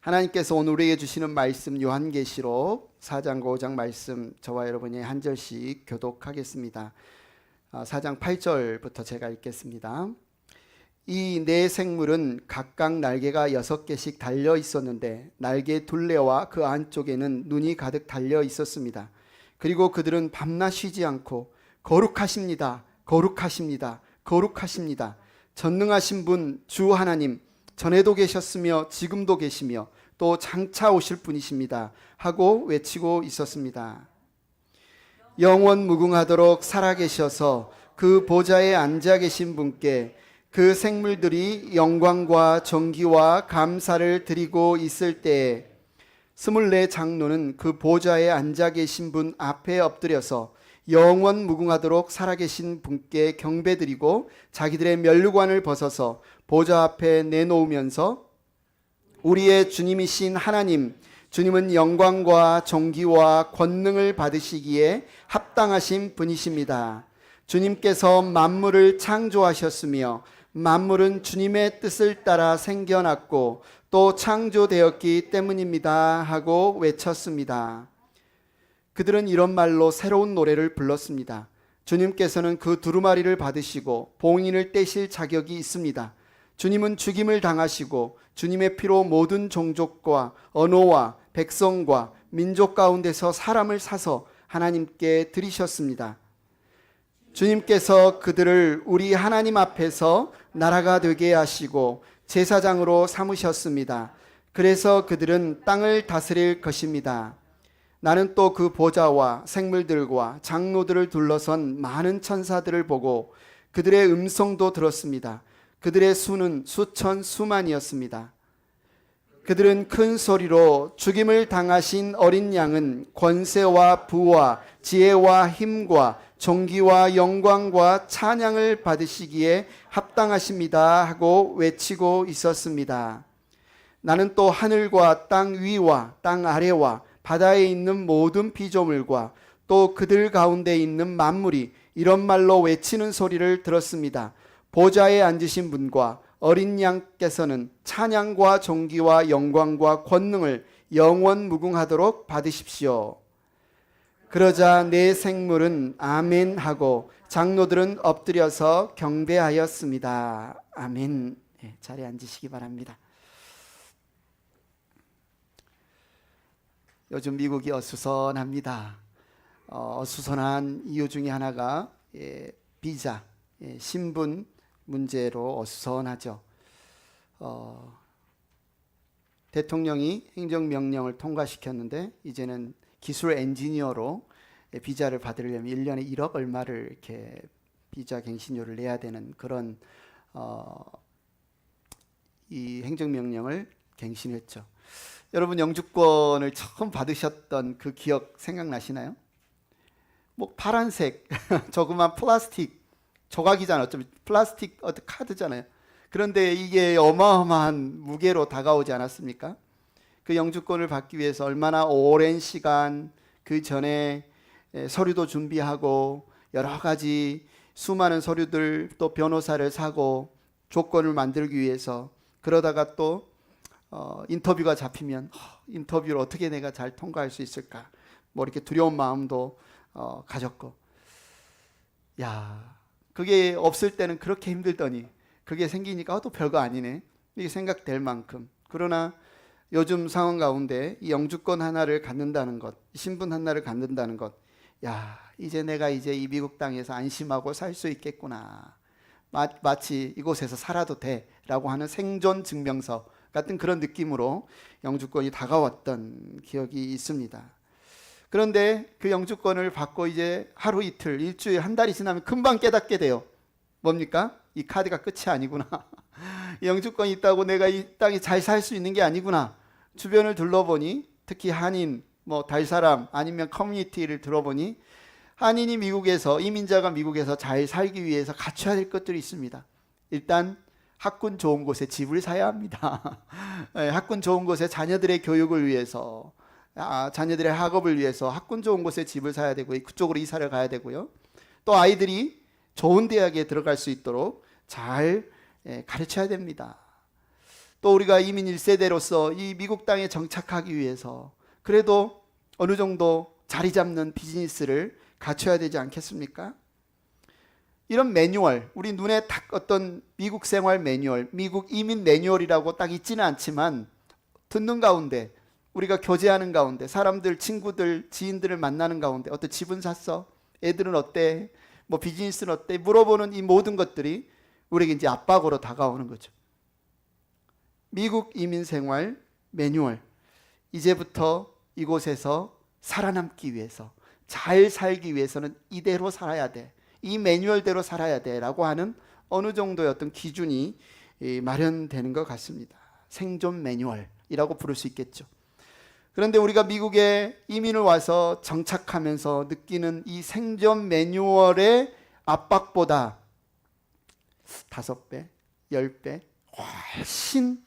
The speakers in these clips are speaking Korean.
하나님께서 오늘 우리에게 주시는 말씀 요한계시록 4장 5장 말씀 저와 여러분이 한 절씩 교독하겠습니다. 4장 8절부터 제가 읽겠습니다. 이 네 생물은 각각 날개가 6개씩 달려 있었는데 날개 둘레와 그 안쪽에는 눈이 가득 달려 있었습니다. 그리고 그들은 밤낮 쉬지 않고 거룩하십니다. 거룩하십니다. 거룩하십니다. 전능하신 분 주 하나님, 전에도 계셨으며 지금도 계시며 또 장차 오실 분이십니다 하고 외치고 있었습니다. 영원 무궁하도록 살아계셔서 그 보좌에 앉아 계신 분께 그 생물들이 영광과 존귀와 감사를 드리고 있을 때에 24 장로는 그 보좌에 앉아 계신 분 앞에 엎드려서 영원 무궁하도록 살아계신 분께 경배드리고 자기들의 면류관을 벗어서 보좌 앞에 내놓으면서 우리의 주님이신 하나님, 주님은 영광과 존귀와 권능을 받으시기에 합당하신 분이십니다. 주님께서 만물을 창조하셨으며 만물은 주님의 뜻을 따라 생겨났고 또 창조되었기 때문입니다 하고 외쳤습니다. 그들은 이런 말로 새로운 노래를 불렀습니다. 주님께서는 그 두루마리를 받으시고 봉인을 떼실 자격이 있습니다. 주님은 죽임을 당하시고 주님의 피로 모든 종족과 언어와 백성과 민족 가운데서 사람을 사서 하나님께 드리셨습니다. 주님께서 그들을 우리 하나님 앞에서 나라가 되게 하시고 제사장으로 삼으셨습니다. 그래서 그들은 땅을 다스릴 것입니다. 나는 또 그 보좌와 생물들과 장로들을 둘러선 많은 천사들을 보고 그들의 음성도 들었습니다. 그들의 수는 수천 수만이었습니다. 그들은 큰 소리로 죽임을 당하신 어린 양은 권세와 부와 지혜와 힘과 존귀와 영광과 찬양을 받으시기에 합당하십니다 하고 외치고 있었습니다. 나는 또 하늘과 땅 위와 땅 아래와 바다에 있는 모든 피조물과 또 그들 가운데 있는 만물이 이런 말로 외치는 소리를 들었습니다. 보좌에 앉으신 분과 어린 양께서는 찬양과 존귀와 영광과 권능을 영원 무궁하도록 받으십시오. 그러자 네 생물은 아멘 하고 장로들은 엎드려서 경배하였습니다. 아멘. 네, 자리에 앉으시기 바랍니다. 요즘 미국이 어수선합니다. 어수선한 이유 중에 하나가 비자, 신분 문제로 어수선하죠. 대통령이 행정명령을 통과시켰는데 이제는 기술 엔지니어로 비자를 받으려면 1년에 1억 얼마를 이렇게 비자 갱신료를 내야 되는 그런 이 행정명령을 갱신했죠. 여러분 영주권을 처음 받으셨던 그 기억 생각나시나요? 뭐 파란색 조그만 플라스틱 조각이잖아요. 어쩌면 플라스틱 카드잖아요. 그런데 이게 어마어마한 무게로 다가오지 않았습니까? 그 영주권을 받기 위해서 얼마나 오랜 시간 그 전에 서류도 준비하고 여러 가지 수많은 서류들 또 변호사를 사고 조건을 만들기 위해서 그러다가 또 인터뷰가 잡히면 인터뷰를 어떻게 내가 잘 통과할 수 있을까 뭐 이렇게 두려운 마음도 가졌고 야 그게 없을 때는 그렇게 힘들더니 그게 생기니까 또 별거 아니네 이게 생각될 만큼 그러나 요즘 상황 가운데 이 영주권 하나를 갖는다는 것 신분 하나를 갖는다는 것 야 이제 내가 이제 이 미국 땅에서 안심하고 살 수 있겠구나 마치 이곳에서 살아도 돼 라고 하는 생존 증명서 같은 그런 느낌으로 영주권이 다가왔던 기억이 있습니다. 그런데 그 영주권을 받고 이제 하루 이틀 일주일 한 달이 지나면 금방 깨닫게 돼요. 뭡니까? 이 카드가 끝이 아니구나. 영주권이 있다고 내가 이 땅에 잘 살 수 있는 게 아니구나. 주변을 둘러보니 특히 한인 뭐 달사람 아니면 커뮤니티를 들어보니 한인이 미국에서 이민자가 미국에서 잘 살기 위해서 갖춰야 될 것들이 있습니다. 일단 학군 좋은 곳에 집을 사야 합니다. 학군 좋은 곳에 자녀들의 교육을 위해서 자녀들의 학업을 위해서 학군 좋은 곳에 집을 사야 되고 그쪽으로 이사를 가야 되고요. 또 아이들이 좋은 대학에 들어갈 수 있도록 잘 가르쳐야 됩니다. 또 우리가 이민 1세대로서 이 미국 땅에 정착하기 위해서 그래도 어느 정도 자리 잡는 비즈니스를 갖춰야 되지 않겠습니까? 이런 매뉴얼, 우리 눈에 딱 어떤 미국 생활 매뉴얼, 미국 이민 매뉴얼이라고 딱 있지는 않지만 듣는 가운데, 우리가 교제하는 가운데, 사람들, 친구들, 지인들을 만나는 가운데 어떤 집은 샀어? 애들은 어때? 뭐 비즈니스는 어때? 물어보는 이 모든 것들이 우리에게 이제 압박으로 다가오는 거죠. 미국 이민 생활 매뉴얼, 이제부터 이곳에서 살아남기 위해서, 잘 살기 위해서는 이대로 살아야 돼, 이 매뉴얼대로 살아야 돼 라고 하는 어느 정도의 어떤 기준이 마련되는 것 같습니다. 생존 매뉴얼이라고 부를 수 있겠죠. 그런데 우리가 미국에 이민을 와서 정착하면서 느끼는 이 생존 매뉴얼의 압박보다 5배, 10배 훨씬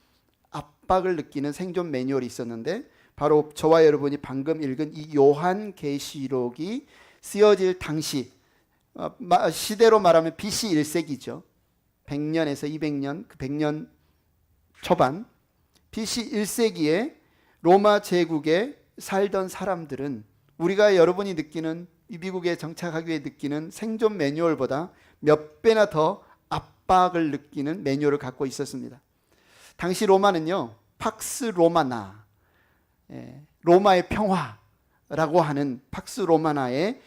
압박을 느끼는 생존 매뉴얼이 있었는데, 바로 저와 여러분이 방금 읽은 이 요한계시록이 쓰여질 당시, 시대로 말하면 BC 1세기죠. 100년에서 200년, 그 100년 초반, BC 1세기에 로마 제국에 살던 사람들은 우리가 여러분이 느끼는, 이 미국에 정착하기 위해 느끼는 생존 매뉴얼보다 몇 배나 더 압박을 느끼는 매뉴얼을 갖고 있었습니다. 당시 로마는요, 팍스 로마나, 로마의 평화라고 하는 팍스 로마나의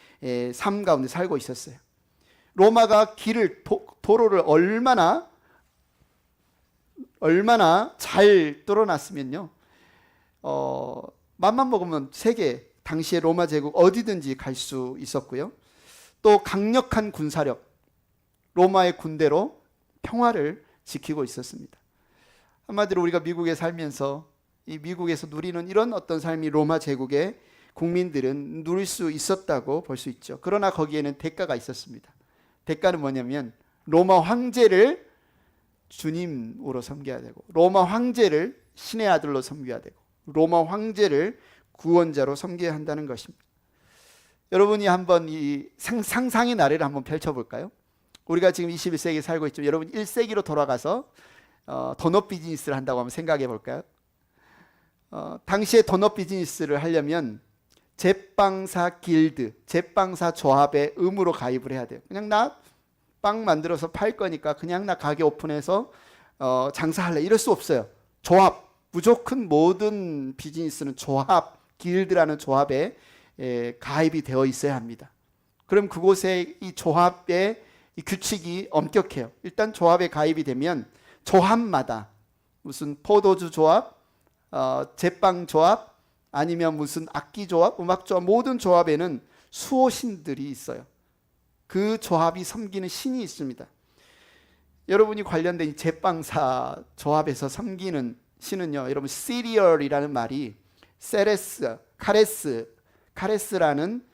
삶 가운데 살고 있었어요. 로마가 길을, 도로를 얼마나 잘 뚫어놨으면요, 맘만 먹으면 세계, 당시의 로마 제국 어디든지 갈 수 있었고요. 또 강력한 군사력, 로마의 군대로 평화를 지키고 있었습니다. 한마디로 우리가 미국에 살면서 이 미국에서 누리는 이런 어떤 삶이 로마 제국의 국민들은 누릴 수 있었다고 볼 수 있죠. 그러나 거기에는 대가가 있었습니다. 대가는 뭐냐면 로마 황제를 주님으로 섬겨야 되고, 로마 황제를 신의 아들로 섬겨야 되고, 로마 황제를 구원자로 섬겨야 한다는 것입니다. 여러분이 한번 이 상상의 나래를 한번 펼쳐볼까요? 우리가 지금 21세기에 살고 있죠. 여러분 1세기로 돌아가서 도넛 비즈니스를 한다고 한번 생각해 볼까요? 당시에 도넛 비즈니스를 하려면 제빵사 길드, 제빵사 조합에 의무로 가입을 해야 돼요. 그냥 나 빵 만들어서 팔 거니까 그냥 나 가게 오픈해서 장사할래, 이럴 수 없어요. 조합, 무조건 모든 비즈니스는 조합, 길드라는 조합에 가입이 되어 있어야 합니다. 그럼 그곳에 이 조합의 이 규칙이 엄격해요. 일단 조합에 가입이 되면 조합마다 무슨 포도주 조합, 제빵 조합, 아니면 무슨 악기 조합, 음악 조합, 모든 조합에는 수호신들이 있어요. 그 조합이 섬기는 신이 있습니다. 여러분이 관련된 이 제빵사 조합에서 섬기는 신은요, 여러분 시리얼이라는 말이 세레스, 카레스라는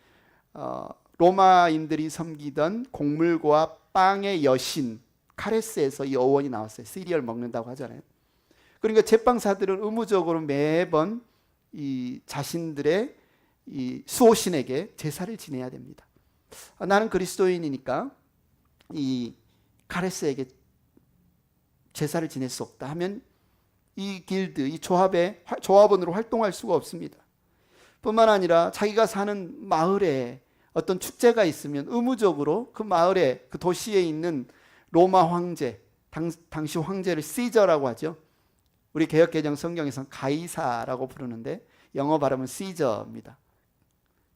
로마인들이 섬기던 곡물과 빵의 여신 카레스에서 이 어원이 나왔어요. 시리얼 먹는다고 하잖아요. 그러니까 제빵사들은 의무적으로 매번 이 자신들의 이 수호신에게 제사를 지내야 됩니다. 나는 그리스도인이니까 이 카레스에게 제사를 지낼 수 없다 하면 이 길드, 이 조합원으로 활동할 수가 없습니다. 뿐만 아니라 자기가 사는 마을에 어떤 축제가 있으면 의무적으로 그 마을에, 그 도시에 있는 로마 황제, 당시 황제를 시저라고 하죠. 우리 개역개정 성경에서는 가이사라고 부르는데 영어 발음은 시저입니다.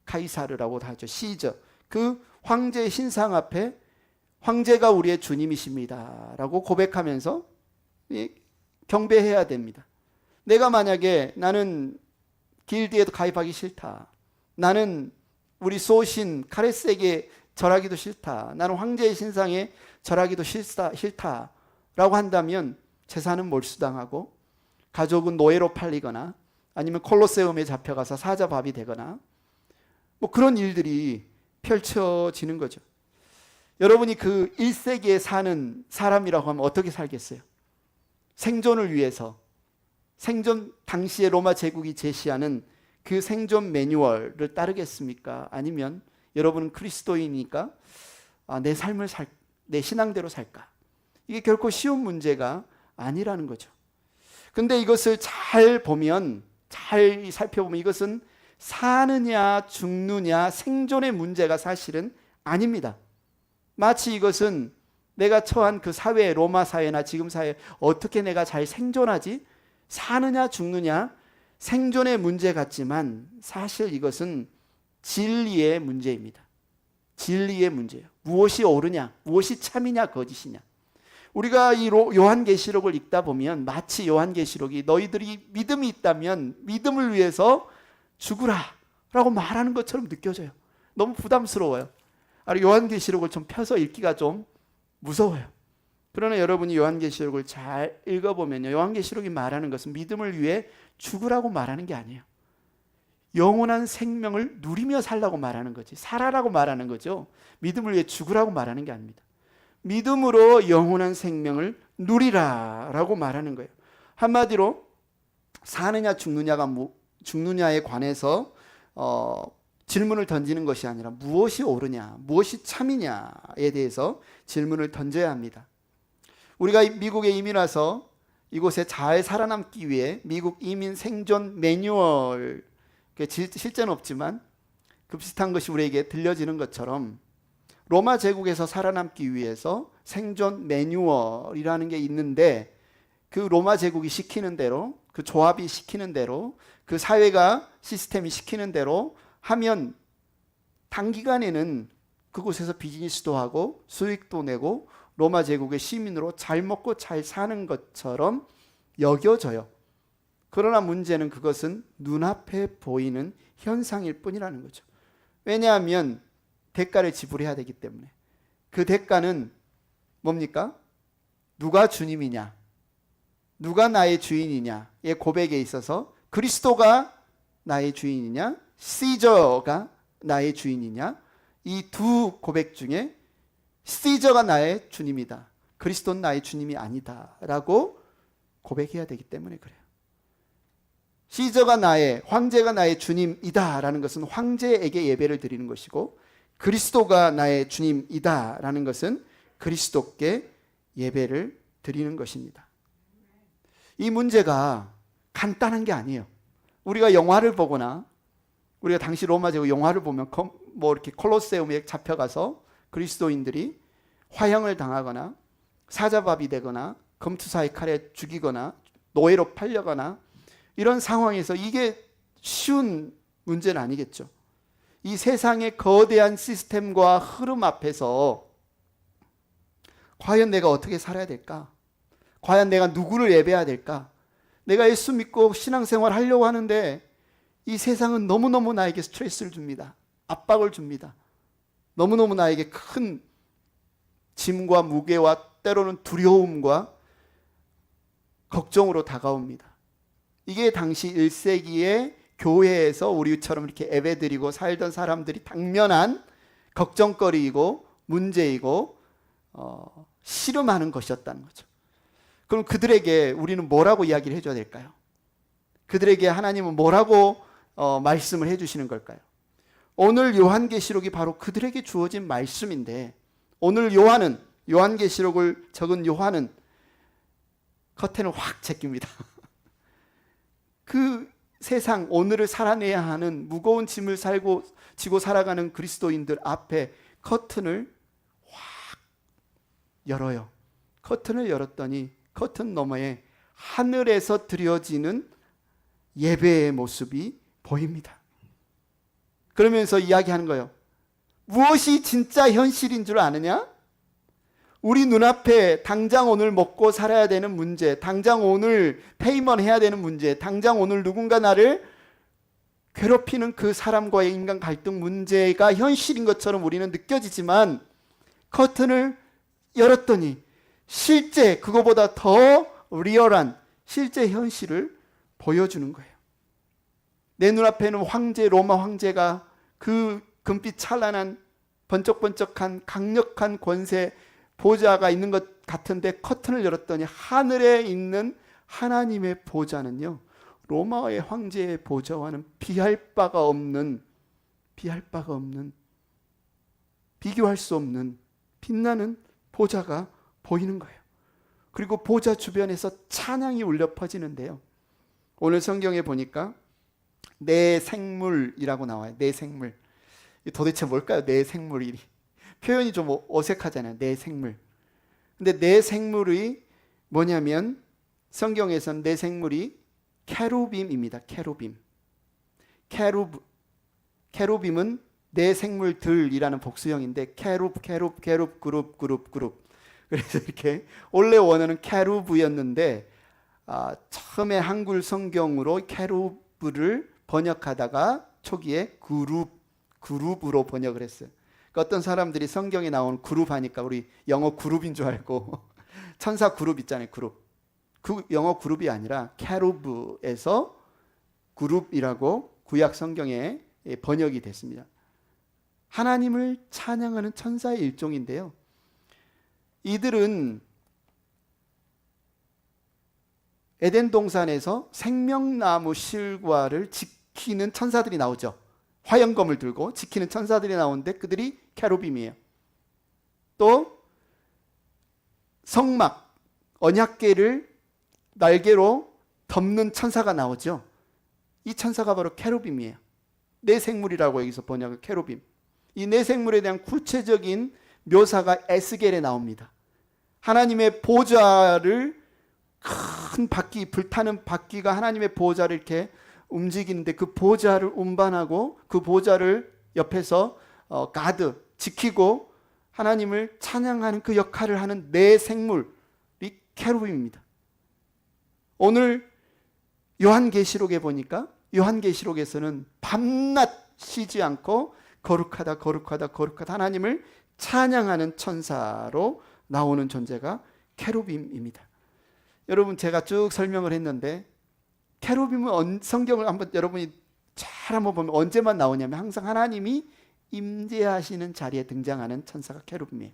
카이사르라고도 하죠. 시저. 그 황제의 신상 앞에 황제가 우리의 주님이십니다 라고 고백하면서 경배해야 됩니다. 내가 만약에 나는 길드에도 가입하기 싫다, 나는 우리 소신 카레스에게 절하기도 싫다, 나는 황제의 신상에 절하기도 싫다 라고 한다면 재산은 몰수당하고 가족은 노예로 팔리거나 아니면 콜로세움에 잡혀가서 사자밥이 되거나 뭐 그런 일들이 펼쳐지는 거죠. 여러분이 그 1세기에 사는 사람이라고 하면 어떻게 살겠어요? 생존을 위해서, 생존, 당시의 로마 제국이 제시하는 그 생존 매뉴얼을 따르겠습니까? 아니면 여러분은 그리스도인이니까 내 삶을 내 신앙대로 살까? 이게 결코 쉬운 문제가 아니라는 거죠. 근데 이것을 잘 보면, 잘 살펴보면 이것은 사느냐 죽느냐 생존의 문제가 사실은 아닙니다. 마치 이것은 내가 처한 그 사회, 로마 사회나 지금 사회, 어떻게 내가 잘 생존하지? 사느냐 죽느냐 생존의 문제 같지만 사실 이것은 진리의 문제입니다. 진리의 문제예요. 무엇이 옳으냐, 무엇이 참이냐, 거짓이냐. 우리가 이 요한계시록을 읽다 보면 마치 요한계시록이 너희들이 믿음이 있다면 믿음을 위해서 죽으라 라고 말하는 것처럼 느껴져요. 너무 부담스러워요. 요한계시록을 좀 펴서 읽기가 좀 무서워요. 그러나 여러분이 요한계시록을 잘 읽어보면요, 요한계시록이 말하는 것은 믿음을 위해 죽으라고 말하는 게 아니에요. 영원한 생명을 누리며 살라고 말하는 거지, 살아라고 말하는 거죠. 믿음을 위해 죽으라고 말하는 게 아닙니다. 믿음으로 영원한 생명을 누리라 라고 말하는 거예요. 한마디로 사느냐 죽느냐에 관해서 질문을 던지는 것이 아니라 무엇이 옳으냐, 무엇이 참이냐에 대해서 질문을 던져야 합니다. 우리가 미국에 이민 와서 이곳에 잘 살아남기 위해 미국 이민 생존 매뉴얼, 실제는 없지만 그 비슷한 것이 우리에게 들려지는 것처럼 로마 제국에서 살아남기 위해서 생존 매뉴얼이라는 게 있는데, 그 로마 제국이 시키는 대로, 그 조합이 시키는 대로, 그 사회가 시스템이 시키는 대로 하면 단기간에는 그곳에서 비즈니스도 하고 수익도 내고 로마 제국의 시민으로 잘 먹고 잘 사는 것처럼 여겨져요. 그러나 문제는 그것은 눈앞에 보이는 현상일 뿐이라는 거죠. 왜냐하면 대가를 지불해야 되기 때문에. 그 대가는 뭡니까? 누가 주님이냐, 누가 나의 주인이냐의 고백에 있어서 그리스도가 나의 주인이냐, 시저가 나의 주인이냐, 이 두 고백 중에 시저가 나의 주님이다, 그리스도는 나의 주님이 아니다 라고 고백해야 되기 때문에 그래요. 시저가 황제가 나의 주님이다 라는 것은 황제에게 예배를 드리는 것이고, 그리스도가 나의 주님이다 라는 것은 그리스도께 예배를 드리는 것입니다. 이 문제가 간단한 게 아니에요. 우리가 영화를 보거나, 우리가 당시 로마 제국 영화를 보면 이렇게 콜로세움에 잡혀가서 그리스도인들이 화형을 당하거나 사자밥이 되거나 검투사의 칼에 죽이거나 노예로 팔려거나 이런 상황에서 이게 쉬운 문제는 아니겠죠. 이 세상의 거대한 시스템과 흐름 앞에서 과연 내가 어떻게 살아야 될까? 과연 내가 누구를 예배해야 될까? 내가 예수 믿고 신앙생활 하려고 하는데 이 세상은 너무너무 나에게 스트레스를 줍니다. 압박을 줍니다. 너무너무 나에게 큰 짐과 무게와 때로는 두려움과 걱정으로 다가옵니다. 이게 당시 1세기의 교회에서 우리처럼 이렇게 예배드리고 살던 사람들이 당면한 걱정거리이고 문제이고 씨름하는 것이었다는 거죠. 그럼 그들에게 우리는 뭐라고 이야기를 해줘야 될까요? 그들에게 하나님은 뭐라고 말씀을 해주시는 걸까요? 오늘 요한계시록이 바로 그들에게 주어진 말씀인데, 오늘 요한계시록을 적은 요한은 커튼을 확 제낍니다. 그 세상, 오늘을 살아내야 하는 무거운 짐을 지고 살아가는 그리스도인들 앞에 커튼을 확 열어요. 커튼을 열었더니 커튼 너머에 하늘에서 드려지는 예배의 모습이 보입니다. 그러면서 이야기하는 거예요. 무엇이 진짜 현실인 줄 아느냐? 우리 눈앞에 당장 오늘 먹고 살아야 되는 문제, 당장 오늘 페이먼 해야 되는 문제, 당장 오늘 누군가 나를 괴롭히는 그 사람과의 인간 갈등 문제가 현실인 것처럼 우리는 느껴지지만, 커튼을 열었더니 실제 그거보다 더 리얼한 실제 현실을 보여주는 거예요. 내 눈앞에는 로마 황제가 그 금빛 찬란한 번쩍번쩍한 강력한 권세 보좌가 있는 것 같은데, 커튼을 열었더니 하늘에 있는 하나님의 보좌는요, 로마의 황제의 보좌와는 비할 바가 없는, 비교할 수 없는 빛나는 보좌가 보이는 거예요. 그리고 보좌 주변에서 찬양이 울려 퍼지는데요. 오늘 성경에 보니까 내 생물이라고 나와요. 내 생물. 도대체 뭘까요? 내 생물이. 표현이 좀 어색하잖아요. 내 생물. 근데 내 생물이 뭐냐면 성경에서는 내 생물이 케루빔입니다. 케루빔. 케루빔은 내 생물들이라는 복수형인데 케룹 그룹. 그래서 이렇게 원래 원어는 케루브였는데 처음에 한글 성경으로 케루브를 번역하다가 초기에 그룹으로 번역을 했어요. 그러니까 어떤 사람들이 성경에 나온 그룹 하니까 우리 영어 그룹인 줄 알고 천사 그룹 있잖아요. 그룹. 그 영어 그룹이 아니라 케루브에서 그룹이라고 구약 성경에 번역이 됐습니다. 하나님을 찬양하는 천사의 일종인데요. 이들은 에덴 동산에서 생명나무 실과를 지키는 천사들이 나오죠. 화영검을 들고 지키는 천사들이 나오는데 그들이 케루빔이에요. 또 성막, 언약궤를 날개로 덮는 천사가 나오죠. 이 천사가 바로 케루빔이에요. 내 생물이라고 여기서 번역을 케루빔. 이 내 생물에 대한 구체적인 묘사가 에스겔에 나옵니다. 하나님의 보좌를 큰 바퀴, 불타는 바퀴가 하나님의 보좌를 이렇게 움직이는데 그 보좌를 운반하고 그 보좌를 옆에서 가드, 지키고 하나님을 찬양하는 그 역할을 하는 내 생물이 케루빔입니다. 오늘 요한계시록에 보니까 요한계시록에서는 밤낮 쉬지 않고 거룩하다 하나님을 찬양하는 천사로 나오는 존재가 케루빔입니다. 여러분 제가 쭉 설명을 했는데 케루빔은 성경을 한번 여러분이 잘 한번 보면 언제만 나오냐면 항상 하나님이 임재하시는 자리에 등장하는 천사가 케루빔이에요.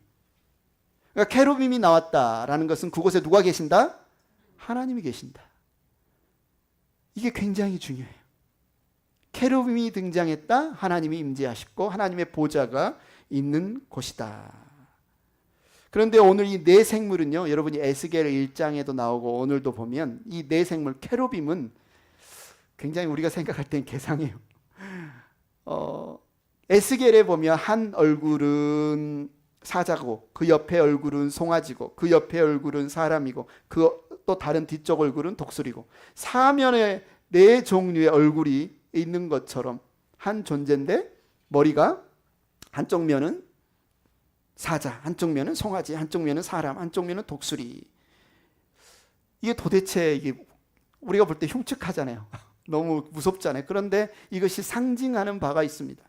그러니까 케루빔이 나왔다라는 것은 그곳에 누가 계신다? 하나님이 계신다. 이게 굉장히 중요해요. 케루빔이 등장했다. 하나님이 임재하시고 하나님의 보좌가 있는 곳이다. 그런데 오늘 이 네 생물은요, 여러분이 에스겔 1장에도 나오고 오늘도 보면 이 네 생물 케루빔은 굉장히 우리가 생각할 땐 괴상해요. 에스겔에 보면 한 얼굴은 사자고 그 옆에 얼굴은 송아지고 그 옆에 얼굴은 사람이고 그 또 다른 뒤쪽 얼굴은 독수리고 사면에 네 종류의 얼굴이 있는 것처럼 한 존재인데 머리가 한쪽 면은 사자, 한쪽 면은 송아지, 한쪽 면은 사람, 한쪽 면은 독수리. 이게 도대체 이게 우리가 볼 때 흉측하잖아요. 너무 무섭잖아요. 그런데 이것이 상징하는 바가 있습니다.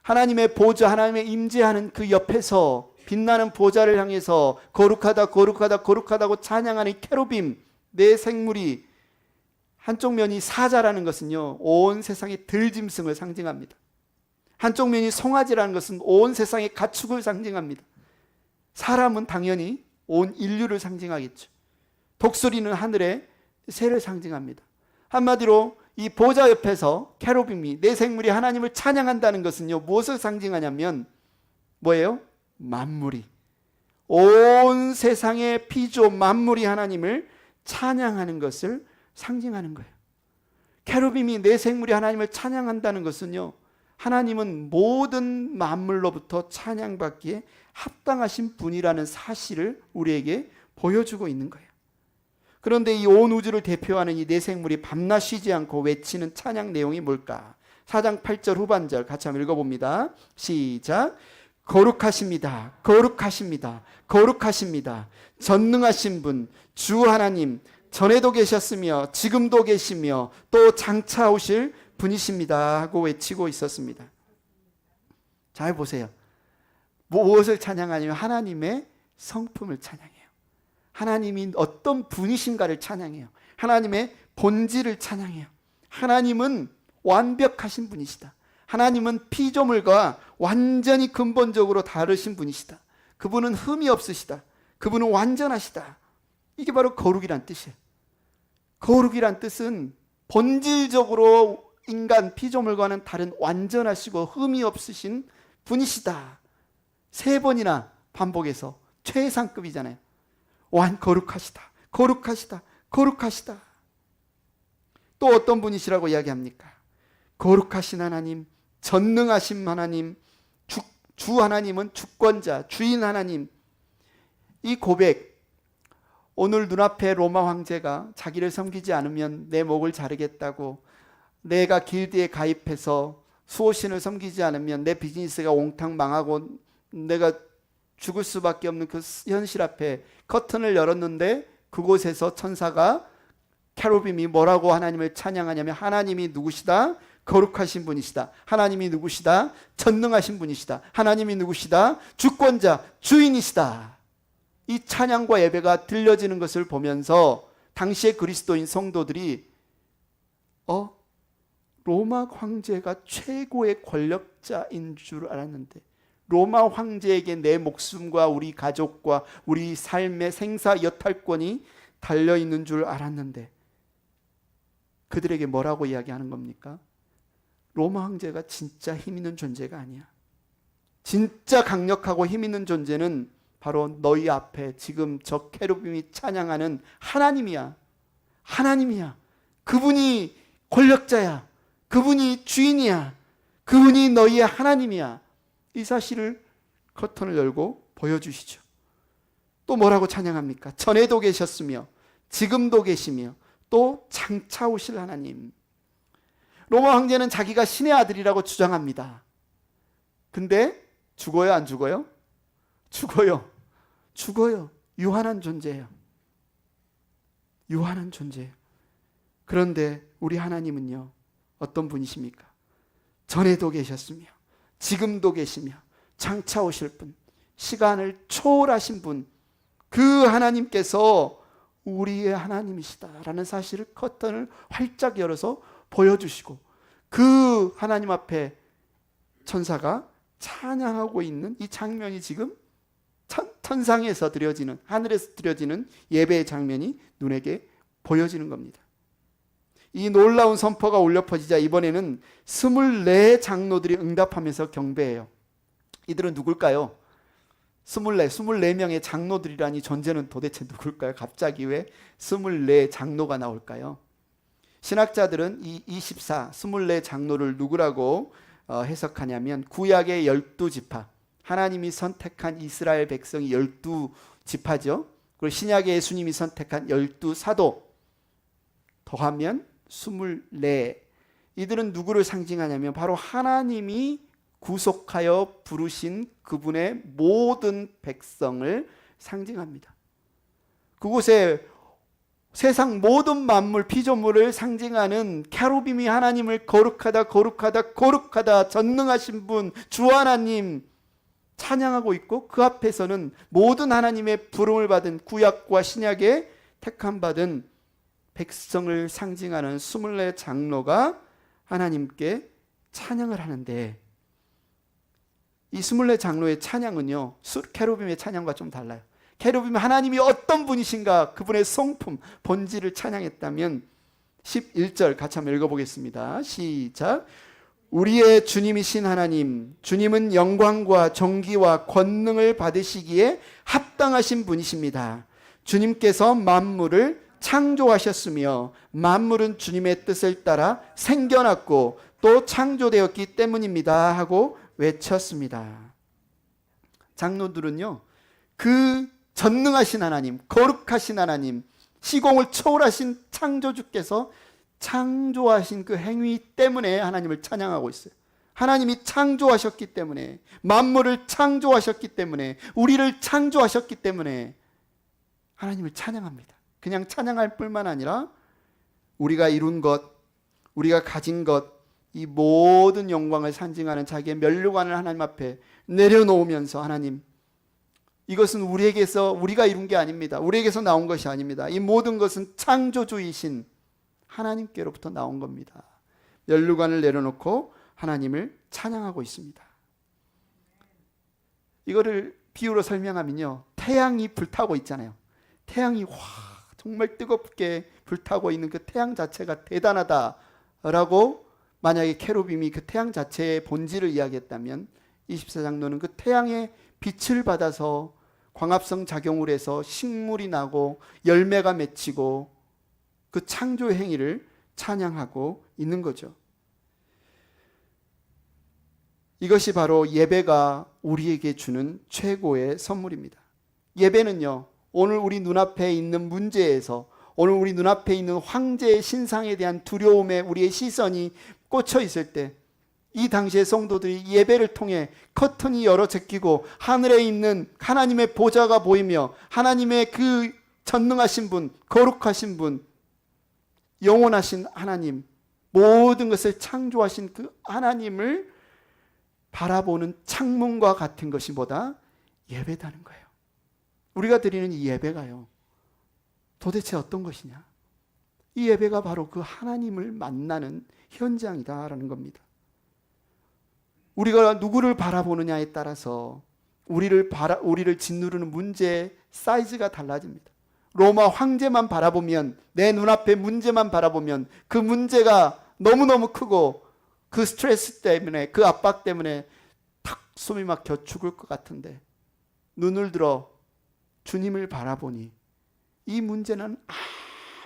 하나님의 보좌, 하나님의 임재하는 그 옆에서 빛나는 보좌를 향해서 거룩하다고 찬양하는 케루빔, 네 생물이 한쪽 면이 사자라는 것은요, 온 세상의 들짐승을 상징합니다. 한쪽 면이 송아지라는 것은 온 세상의 가축을 상징합니다. 사람은 당연히 온 인류를 상징하겠죠. 독수리는 하늘의 새를 상징합니다. 한마디로 이 보좌 옆에서 케루빔이 네 생물이 하나님을 찬양한다는 것은요, 무엇을 상징하냐면 뭐예요? 만물이, 온 세상의 피조 만물이 하나님을 찬양하는 것을 상징하는 거예요. 케루빔이 네 생물이 하나님을 찬양한다는 것은요, 하나님은 모든 만물로부터 찬양받기에 합당하신 분이라는 사실을 우리에게 보여주고 있는 거예요. 그런데 이 온 우주를 대표하는 이 네 생물이 밤낮 쉬지 않고 외치는 찬양 내용이 뭘까? 4장 8절 후반절 같이 한번 읽어봅니다. 시작. 거룩하십니다. 거룩하십니다. 거룩하십니다. 전능하신 분, 주 하나님, 전에도 계셨으며 지금도 계시며 또 장차 오실 분이십니다 하고 외치고 있었습니다. 잘 보세요. 무엇을 찬양하냐면 하나님의 성품을 찬양해요. 하나님이 어떤 분이신가를 찬양해요. 하나님의 본질을 찬양해요. 하나님은 완벽하신 분이시다. 하나님은 피조물과 완전히 근본적으로 다르신 분이시다. 그분은 흠이 없으시다. 그분은 완전하시다. 이게 바로 거룩이란 뜻이에요. 거룩이란 뜻은 본질적으로 인간 피조물과는 다른 완전하시고 흠이 없으신 분이시다. 3번이나 반복해서 최상급이잖아요. 오한 거룩하시다, 거룩하시다, 거룩하시다. 또 어떤 분이시라고 이야기합니까? 거룩하신 하나님, 전능하신 하나님, 주 하나님은 주권자, 주인 하나님. 이 고백, 오늘 눈앞에 로마 황제가 자기를 섬기지 않으면 내 목을 자르겠다고, 내가 길드에 가입해서 수호신을 섬기지 않으면 내 비즈니스가 옹탕 망하고 내가 죽을 수밖에 없는 그 현실 앞에 커튼을 열었는데, 그곳에서 천사가, 캐루빔이 뭐라고 하나님을 찬양하냐면, 하나님이 누구시다? 거룩하신 분이시다. 하나님이 누구시다? 전능하신 분이시다. 하나님이 누구시다? 주권자, 주인이시다. 이 찬양과 예배가 들려지는 것을 보면서 당시의 그리스도인 성도들이 로마 황제가 최고의 권력자인 줄 알았는데, 로마 황제에게 내 목숨과 우리 가족과 우리 삶의 생사 여탈권이 달려있는 줄 알았는데, 그들에게 뭐라고 이야기하는 겁니까? 로마 황제가 진짜 힘 있는 존재가 아니야. 진짜 강력하고 힘 있는 존재는 바로 너희 앞에 지금 저 케루빔이 찬양하는 하나님이야. 하나님이야. 그분이 권력자야. 그분이 주인이야. 그분이 너희의 하나님이야. 이 사실을 커튼을 열고 보여주시죠. 또 뭐라고 찬양합니까? 전에도 계셨으며 지금도 계시며 또 장차 오실 하나님. 로마 황제는 자기가 신의 아들이라고 주장합니다. 근데 죽어요, 안 죽어요? 죽어요. 죽어요. 유한한 존재예요. 유한한 존재예요. 그런데 우리 하나님은요, 어떤 분이십니까? 전에도 계셨으며 지금도 계시며 장차 오실 분, 시간을 초월하신 분, 그 하나님께서 우리의 하나님이시다라는 사실을 커튼을 활짝 열어서 보여주시고, 그 하나님 앞에 천사가 찬양하고 있는 이 장면이 지금 천상에서 드려지는, 하늘에서 드려지는 예배의 장면이 눈에게 보여지는 겁니다. 이 놀라운 선포가 울려 퍼지자 이번에는 24 장로들이 응답하면서 경배해요. 이들은 누굴까요? 24명의 장로들이라니, 존재는 도대체 누굴까요? 갑자기 왜 24 장로가 나올까요? 신학자들은 이 24 장로를 누구라고 해석하냐면, 구약의 12지파, 하나님이 선택한 이스라엘 백성이 12지파죠. 그리고 신약의 예수님이 선택한 12사도 더하면 24. 이들은 누구를 상징하냐면 바로 하나님이 구속하여 부르신 그분의 모든 백성을 상징합니다. 그곳에 세상 모든 만물, 피조물을 상징하는 캐루빔이 하나님을 거룩하다, 거룩하다, 거룩하다, 전능하신 분, 주 하나님 찬양하고 있고, 그 앞에서는 모든 하나님의 부름을 받은 구약과 신약에 택함받은 백성을 상징하는 24 장로가 하나님께 찬양을 하는데, 이 24 장로의 찬양은요, 캐루빔의 찬양과 좀 달라요. 캐루빔은 하나님이 어떤 분이신가, 그분의 성품, 본질을 찬양했다면 11절 같이 한번 읽어보겠습니다. 시작. 우리의 주님이신 하나님, 주님은 영광과 존귀와 권능을 받으시기에 합당하신 분이십니다. 주님께서 만물을 창조하셨으며 만물은 주님의 뜻을 따라 생겨났고 또 창조되었기 때문입니다 하고 외쳤습니다. 장로들은요, 그 전능하신 하나님, 거룩하신 하나님, 시공을 초월하신 창조주께서 창조하신 그 행위 때문에 하나님을 찬양하고 있어요. 하나님이 창조하셨기 때문에, 만물을 창조하셨기 때문에, 우리를 창조하셨기 때문에 하나님을 찬양합니다. 그냥 찬양할 뿐만 아니라 우리가 이룬 것, 우리가 가진 것, 이 모든 영광을 상징하는 자기의 면류관을 하나님 앞에 내려놓으면서, 하나님, 이것은 우리에게서 우리가 이룬 게 아닙니다. 우리에게서 나온 것이 아닙니다. 이 모든 것은 창조주이신 하나님께로부터 나온 겁니다. 면류관을 내려놓고 하나님을 찬양하고 있습니다. 이거를 비유로 설명하면요, 태양이 불타고 있잖아요. 태양이 정말 뜨겁게 불타고 있는 그 태양 자체가 대단하다라고 만약에 캐루빔이 그 태양 자체의 본질을 이야기했다면, 24장로는 그 태양의 빛을 받아서 광합성 작용을 해서 식물이 나고 열매가 맺히고 그 창조 행위를 찬양하고 있는 거죠. 이것이 바로 예배가 우리에게 주는 최고의 선물입니다. 예배는요, 오늘 우리 눈앞에 있는 문제에서, 오늘 우리 눈앞에 있는 황제의 신상에 대한 두려움에 우리의 시선이 꽂혀 있을 때, 이 당시의 성도들이 예배를 통해 커튼이 열어 제끼고 하늘에 있는 하나님의 보좌가 보이며 하나님의 그 전능하신 분, 거룩하신 분, 영원하신 하나님, 모든 것을 창조하신 그 하나님을 바라보는 창문과 같은 것이 뭐다? 예배다는 거예요. 우리가 드리는 이 예배가요, 도대체 어떤 것이냐? 이 예배가 바로 그 하나님을 만나는 현장이다라는 겁니다. 우리가 누구를 바라보느냐에 따라서 우리를 짓누르는 문제의 사이즈가 달라집니다. 로마 황제만 바라보면, 내 눈앞에 문제만 바라보면 그 문제가 너무너무 크고 그 스트레스 때문에, 그 압박 때문에 탁 숨이 막혀 죽을 것 같은데, 눈을 들어 주님을 바라보니 이 문제는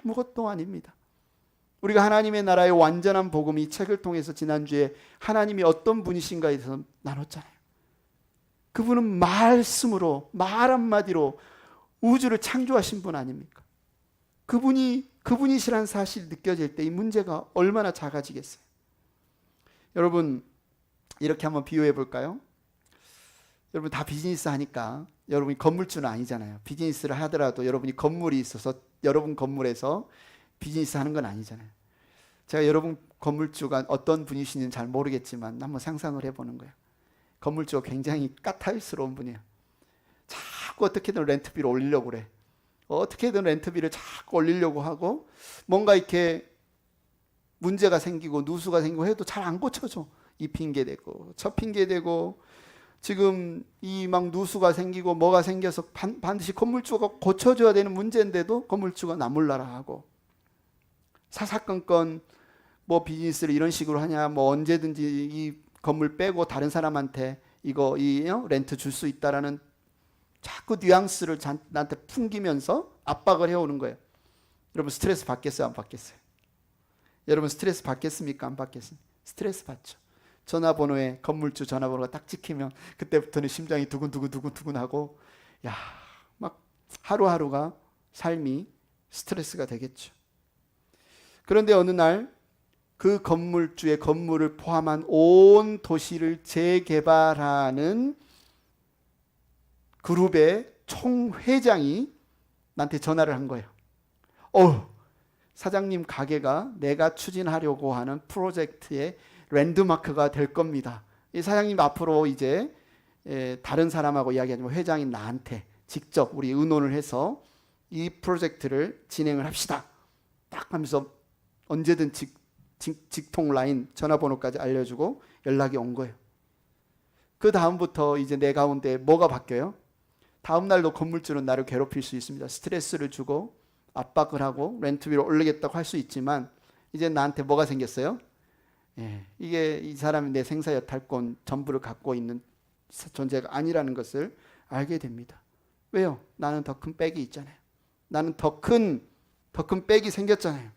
아무것도 아닙니다. 우리가 하나님의 나라의 완전한 복음, 이 책을 통해서 지난주에 하나님이 어떤 분이신가에 대해서 나눴잖아요. 그분은 말씀으로, 말 한마디로 우주를 창조하신 분 아닙니까? 그분이시란 사실이 느껴질 때 이 문제가 얼마나 작아지겠어요. 여러분, 이렇게 한번 비유해 볼까요? 여러분 다 비즈니스 하니까, 여러분이 건물주는 아니잖아요. 비즈니스를 하더라도 여러분이 건물이 있어서 여러분 건물에서 비즈니스 하는 건 아니잖아요. 제가 여러분 건물주가 어떤 분이신지는 잘 모르겠지만 한번 상상을 해보는 거예요. 건물주가 굉장히 까탈스러운 분이에요. 자꾸 어떻게든 렌트비를 올리려고 그래. 어떻게든 렌트비를 자꾸 올리려고 하고, 뭔가 이렇게 문제가 생기고 누수가 생기고 해도 잘 안 고쳐져. 이 핑계 대고 저 핑계 대고, 지금 이 막 누수가 생기고 뭐가 생겨서 반드시 건물주가 고쳐줘야 되는 문제인데도 건물주가 나몰라라 하고, 사사건건 뭐 비즈니스를 이런 식으로 하냐, 뭐 언제든지 이 건물 빼고 다른 사람한테 이거 렌트 줄 수 있다라는 자꾸 뉘앙스를 나한테 풍기면서 압박을 해오는 거예요. 여러분 스트레스 받겠어요, 안 받겠어요? 여러분 스트레스 받겠습니까, 안 받겠습니까? 스트레스 받죠. 전화번호에 건물주 전화번호가 딱 찍히면 그때부터는 심장이 두근두근 하고, 야, 막 하루하루가 삶이 스트레스가 되겠죠. 그런데 어느 날 그 건물주의 건물을 포함한 온 도시를 재개발하는 그룹의 총회장이 나한테 전화를 한 거예요. 사장님 가게가 내가 추진하려고 하는 프로젝트의 랜드마크가 될 겁니다. 이 사장님 앞으로 이제 다른 사람하고 이야기하지 말고 회장인 나한테 직접 우리 의논을 해서 이 프로젝트를 진행을 합시다. 딱 하면서 언제든 직통 라인 전화번호까지 알려주고 연락이 온 거예요. 그 다음부터 이제 내 가운데 뭐가 바뀌어요? 다음 날도 건물주는 나를 괴롭힐 수 있습니다. 스트레스를 주고 압박을 하고 렌트비를 올리겠다고 할 수 있지만, 이제 나한테 뭐가 생겼어요? 이게 이 사람이 내 생사 여탈권 전부를 갖고 있는 존재가 아니라는 것을 알게 됩니다. 왜요? 나는 더 큰 백이 있잖아요. 나는 더 큰 백이 생겼잖아요.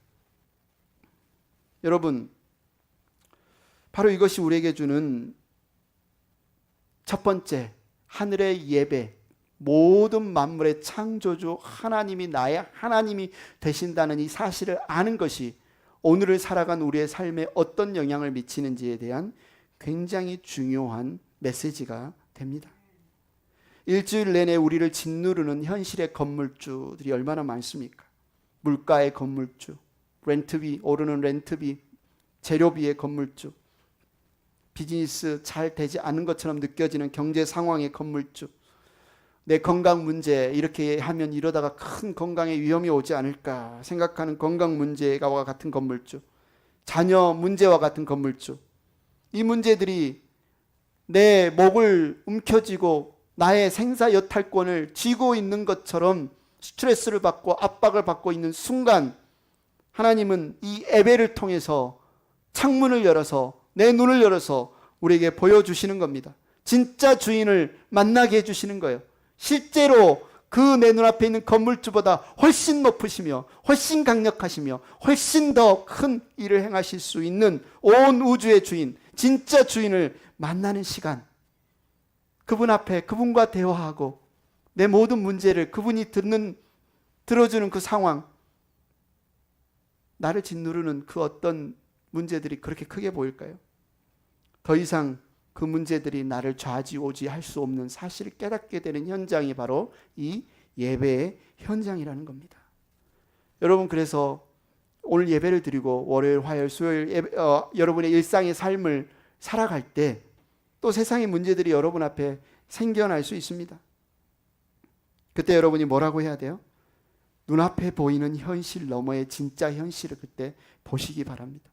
여러분, 바로 이것이 우리에게 주는 첫 번째 하늘의 예배, 모든 만물의 창조주 하나님이 나의 하나님이 되신다는 이 사실을 아는 것이 오늘을 살아간 우리의 삶에 어떤 영향을 미치는지에 대한 굉장히 중요한 메시지가 됩니다. 일주일 내내 우리를 짓누르는 현실의 건물주들이 얼마나 많습니까? 물가의 건물주, 렌트비, 오르는 렌트비, 재료비의 건물주, 비즈니스 잘 되지 않은 것처럼 느껴지는 경제 상황의 건물주, 내 건강 문제, 이렇게 하면 이러다가 큰 건강에 위험이 오지 않을까 생각하는 건강 문제와 같은 건물주, 자녀 문제와 같은 건물주, 이 문제들이 내 목을 움켜쥐고 나의 생사 여탈권을 쥐고 있는 것처럼 스트레스를 받고 압박을 받고 있는 순간, 하나님은 이 예배를 통해서 창문을 열어서, 내 눈을 열어서 우리에게 보여주시는 겁니다. 진짜 주인을 만나게 해주시는 거예요. 실제로 그 내 눈앞에 있는 건물주보다 훨씬 높으시며 훨씬 강력하시며 훨씬 더 큰 일을 행하실 수 있는 온 우주의 주인, 진짜 주인을 만나는 시간, 그분 앞에 그분과 대화하고 내 모든 문제를 그분이 들어주는 그 상황, 나를 짓누르는 그 어떤 문제들이 그렇게 크게 보일까요? 더 이상 그 문제들이 나를 좌지우지할 수 없는 사실을 깨닫게 되는 현장이 바로 이 예배의 현장이라는 겁니다. 여러분, 그래서 오늘 예배를 드리고 월요일, 화요일, 수요일 여러분의 일상의 삶을 살아갈 때 또 세상의 문제들이 여러분 앞에 생겨날 수 있습니다. 그때 여러분이 뭐라고 해야 돼요? 눈앞에 보이는 현실 너머의 진짜 현실을 그때 보시기 바랍니다.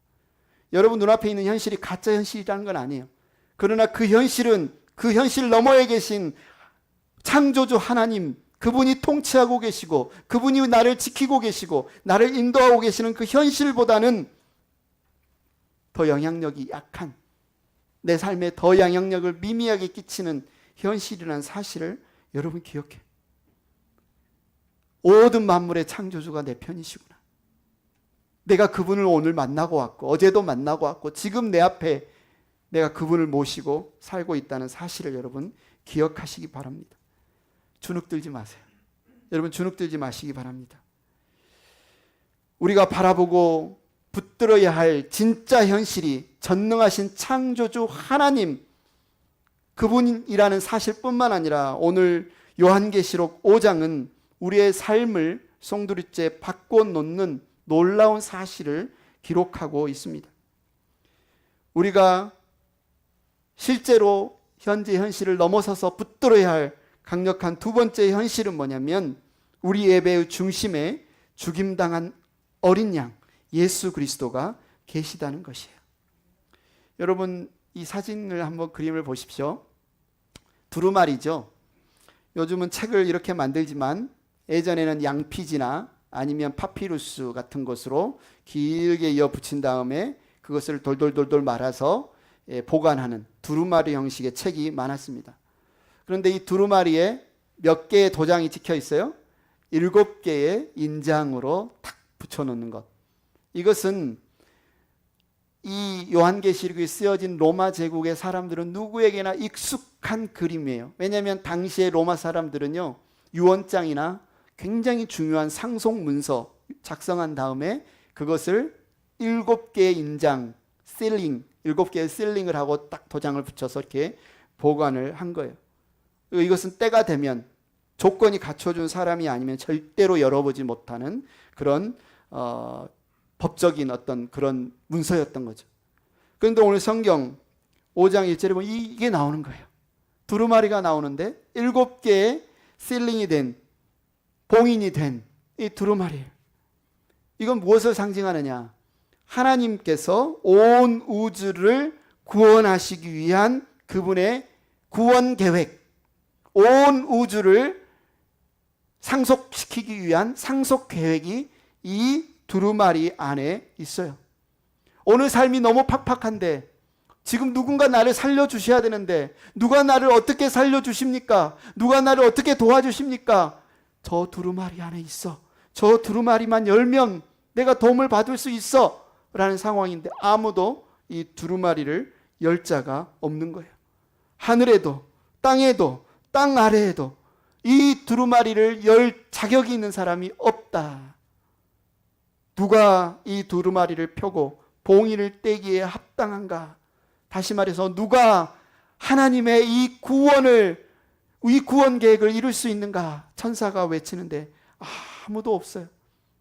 여러분 눈앞에 있는 현실이 가짜 현실이라는 건 아니에요. 그러나 그 현실은 그 현실 너머에 계신 창조주 하나님, 그분이 통치하고 계시고 그분이 나를 지키고 계시고 나를 인도하고 계시는 그 현실보다는 더 영향력이 약한, 내 삶에 더 영향력을 미미하게 끼치는 현실이라는 사실을 여러분 기억해. 모든 만물의 창조주가 내 편이시구나. 내가 그분을 오늘 만나고 왔고 어제도 만나고 왔고 지금 내 앞에 내가 그분을 모시고 살고 있다는 사실을 여러분 기억하시기 바랍니다. 주눅들지 마세요. 여러분 주눅들지 마시기 바랍니다. 우리가 바라보고 붙들어야 할 진짜 현실이 전능하신 창조주 하나님, 그분이라는 사실뿐만 아니라 오늘 요한계시록 5장은 우리의 삶을 송두리째 바꿔놓는 놀라운 사실을 기록하고 있습니다. 우리가 실제로 현재 현실을 넘어서서 붙들어야 할 강력한 두 번째 현실은 뭐냐면 우리 예배의 중심에 죽임당한 어린 양 예수 그리스도가 계시다는 것이에요. 여러분 이 사진을 한번 그림을 보십시오. 두루마리죠. 요즘은 책을 이렇게 만들지만 예전에는 양피지나 아니면 파피루스 같은 것으로 길게 이어 붙인 다음에 그것을 돌돌돌돌 말아서 보관하는 두루마리 형식의 책이 많았습니다. 그런데 이 두루마리에 몇 개의 도장이 찍혀 있어요? 7개의 인장으로 탁 붙여놓는 것. 이것은 이 요한계시록에 쓰여진 로마 제국의 사람들은 누구에게나 익숙한 그림이에요. 왜냐하면 당시의 로마 사람들은요, 유언장이나 굉장히 중요한 상속 문서 작성한 다음에 그것을 7개의 인장, 실링, 7개의 실링을 하고 딱 도장을 붙여서 이렇게 보관을 한 거예요. 이것은 때가 되면 조건이 갖춰준 사람이 아니면 절대로 열어보지 못하는 그런 법적인 어떤 그런 문서였던 거죠. 그런데 오늘 성경 5장 1절에 보면 이게 나오는 거예요. 두루마리가 나오는데 7개의 실링이 된, 봉인이 된 이 두루마리예요. 이건 무엇을 상징하느냐? 하나님께서 온 우주를 구원하시기 위한 그분의 구원 계획, 온 우주를 상속시키기 위한 상속 계획이 이 두루마리 안에 있어요. 오늘 삶이 너무 팍팍한데 지금 누군가 나를 살려주셔야 되는데 누가 나를 어떻게 살려주십니까? 누가 나를 어떻게 도와주십니까? 저 두루마리 안에 있어. 저 두루마리만 열면 내가 도움을 받을 수 있어 라는 상황인데 아무도 이 두루마리를 열 자가 없는 거예요. 하늘에도 땅에도 땅 아래에도 이 두루마리를 열 자격이 있는 사람이 없다. 누가 이 두루마리를 펴고 봉인을 떼기에 합당한가? 다시 말해서 누가 하나님의 이 구원 계획을 이룰 수 있는가? 천사가 외치는데 아무도 없어요.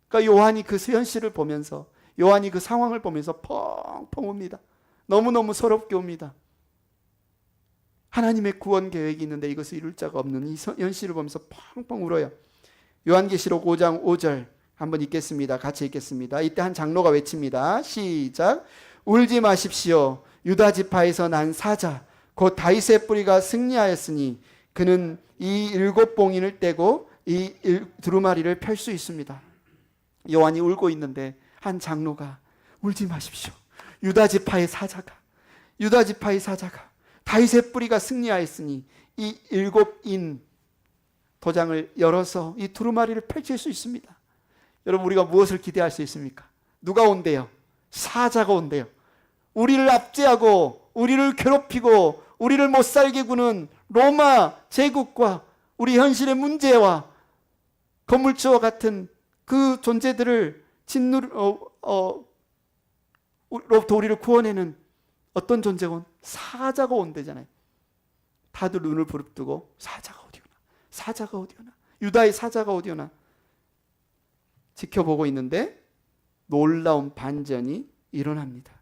그러니까 요한이 그 현실을 보면서, 요한이 그 상황을 보면서 펑펑 웁니다. 너무너무 서럽게 웁니다. 하나님의 구원 계획이 있는데 이것을 이룰 자가 없는 이 현실을 보면서 펑펑 울어요. 요한계시록 5장 5절 한번 읽겠습니다. 같이 읽겠습니다. 이때 한 장로가 외칩니다. 시작. 울지 마십시오. 유다 지파에서 난 사자 곧 다윗의 뿌리가 승리하였으니 그는 이 7봉인을 떼고 이 두루마리를 펼 수 있습니다. 요한이 울고 있는데 한 장로가 울지 마십시오. 유다 지파의 사자가 다윗의 뿌리가 승리하였으니 이 7인 도장을 열어서 이 두루마리를 펼칠 수 있습니다. 여러분, 우리가 무엇을 기대할 수 있습니까? 누가 온대요? 사자가 온대요. 우리를 압제하고 우리를 괴롭히고 우리를 못살게 구는 로마 제국과 우리 현실의 문제와 건물주와 같은 그 존재들을 로부터 우리를 구원해는 어떤 존재가 사자가 온대잖아요. 다들 눈을 부릅뜨고 사자가 어디오나, 사자가 어디오나, 유다의 사자가 어디오나 지켜보고 있는데 놀라운 반전이 일어납니다.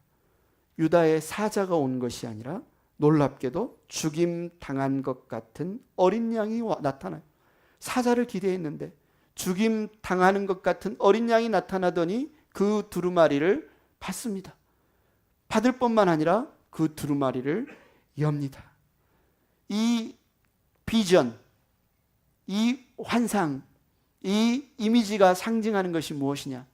유다의 사자가 온 것이 아니라 놀랍게도 죽임 당한 것 같은 어린 양이 나타나요. 사자를 기대했는데 죽임 당하는 것 같은 어린 양이 나타나더니 그 두루마리를 받습니다. 받을 뿐만 아니라 그 두루마리를 엽니다. 이 비전, 이 환상, 이 이미지가 상징하는 것이 무엇이냐?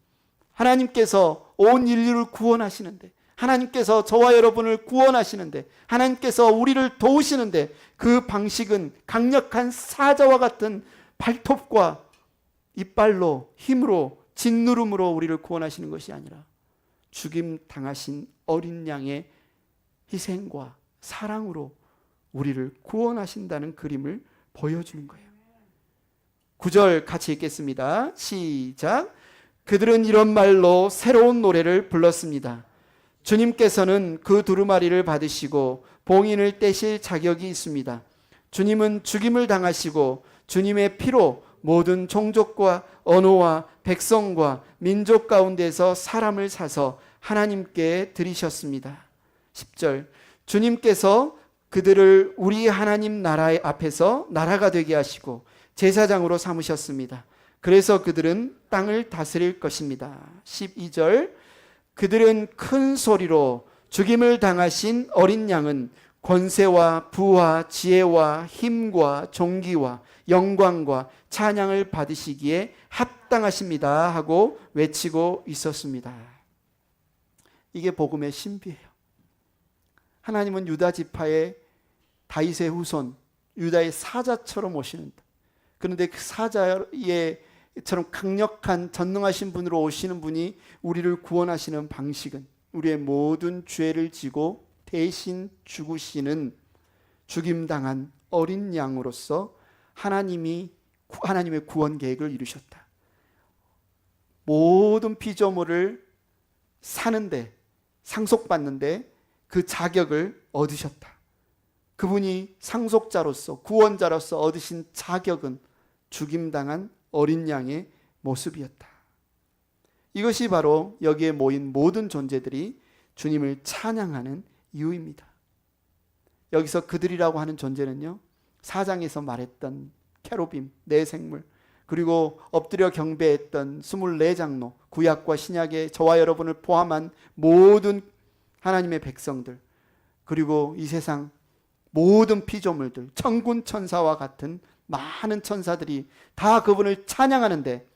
하나님께서 온 인류를 구원하시는데, 하나님께서 저와 여러분을 구원하시는데, 하나님께서 우리를 도우시는데 그 방식은 강력한 사자와 같은 발톱과 이빨로, 힘으로, 짓누름으로 우리를 구원하시는 것이 아니라 죽임 당하신 어린 양의 희생과 사랑으로 우리를 구원하신다는 그림을 보여주는 거예요. 9절 같이 읽겠습니다. 시작. 그들은 이런 말로 새로운 노래를 불렀습니다. 주님께서는 그 두루마리를 받으시고 봉인을 떼실 자격이 있습니다. 주님은 죽임을 당하시고 주님의 피로 모든 종족과 언어와 백성과 민족 가운데서 사람을 사서 하나님께 드리셨습니다. 10절. 주님께서 그들을 우리 하나님 나라 앞에서 나라가 되게 하시고 제사장으로 삼으셨습니다. 그래서 그들은 땅을 다스릴 것입니다. 12절. 그들은 큰 소리로 죽임을 당하신 어린 양은 권세와 부와 지혜와 힘과 존귀와 영광과 찬양을 받으시기에 합당하십니다 하고 외치고 있었습니다. 이게 복음의 신비예요. 하나님은 유다 지파의 다윗의 후손, 유다의 사자처럼 오시는다. 그런데 그 사자처럼 강력한 전능하신 분으로 오시는 분이 우리를 구원하시는 방식은 우리의 모든 죄를 지고 대신 죽으시는 죽임당한 어린 양으로서 하나님의 구원 계획을 이루셨다. 모든 피조물을 사는데, 상속받는데 그 자격을 얻으셨다. 그분이 상속자로서, 구원자로서 얻으신 자격은 죽임당한 어린 양의 모습이었다. 이것이 바로 여기에 모인 모든 존재들이 주님을 찬양하는 이유입니다. 여기서 그들이라고 하는 존재는요, 4장에서 말했던 캐로빔, 네 생물, 그리고 엎드려 경배했던 24장로, 구약과 신약의 저와 여러분을 포함한 모든 하나님의 백성들, 그리고 이 세상 모든 피조물들, 천군 천사와 같은 많은 천사들이 다 그분을 찬양하는데,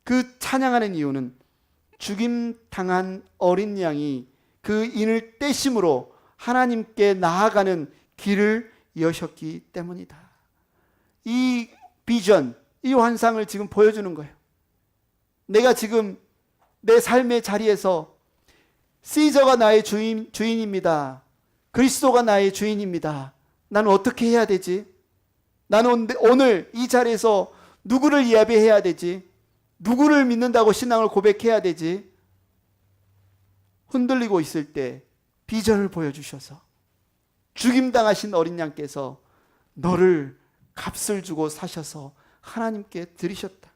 그 찬양하는 이유는 죽임 당한 어린 양이 그 인을 떼심으로 하나님께 나아가는 길을 여셨기 때문이다. 이 비전, 이 환상을 지금 보여주는 거예요. 내가 지금 내 삶의 자리에서 시저가 나의 주인입니다. 그리스도가 나의 주인입니다. 나는 어떻게 해야 되지? 나는 오늘 이 자리에서 누구를 예배해야 되지? 누구를 믿는다고 신앙을 고백해야 되지? 흔들리고 있을 때 비전을 보여주셔서 죽임당하신 어린 양께서 너를 값을 주고 사셔서 하나님께 드리셨다.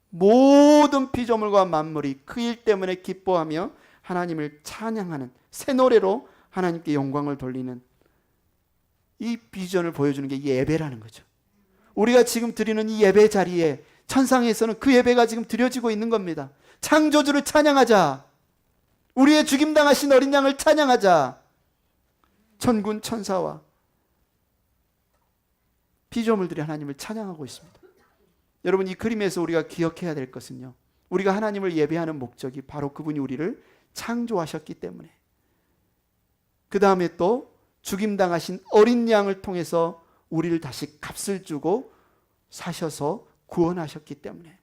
모든 피조물과 만물이 그 일 때문에 기뻐하며 하나님을 찬양하는 새 노래로 하나님께 영광을 돌리는 이 비전을 보여주는 게 예배라는 거죠. 우리가 지금 드리는 이 예배 자리에 천상에서는 그 예배가 지금 드려지고 있는 겁니다. 창조주를 찬양하자. 우리의 죽임당하신 어린 양을 찬양하자. 천군 천사와 피조물들이 하나님을 찬양하고 있습니다. 여러분, 이 그림에서 우리가 기억해야 될 것은요, 우리가 하나님을 예배하는 목적이 바로 그분이 우리를 창조하셨기 때문에, 그 다음에 또 죽임당하신 어린 양을 통해서 우리를 다시 값을 주고 사셔서 구원하셨기 때문에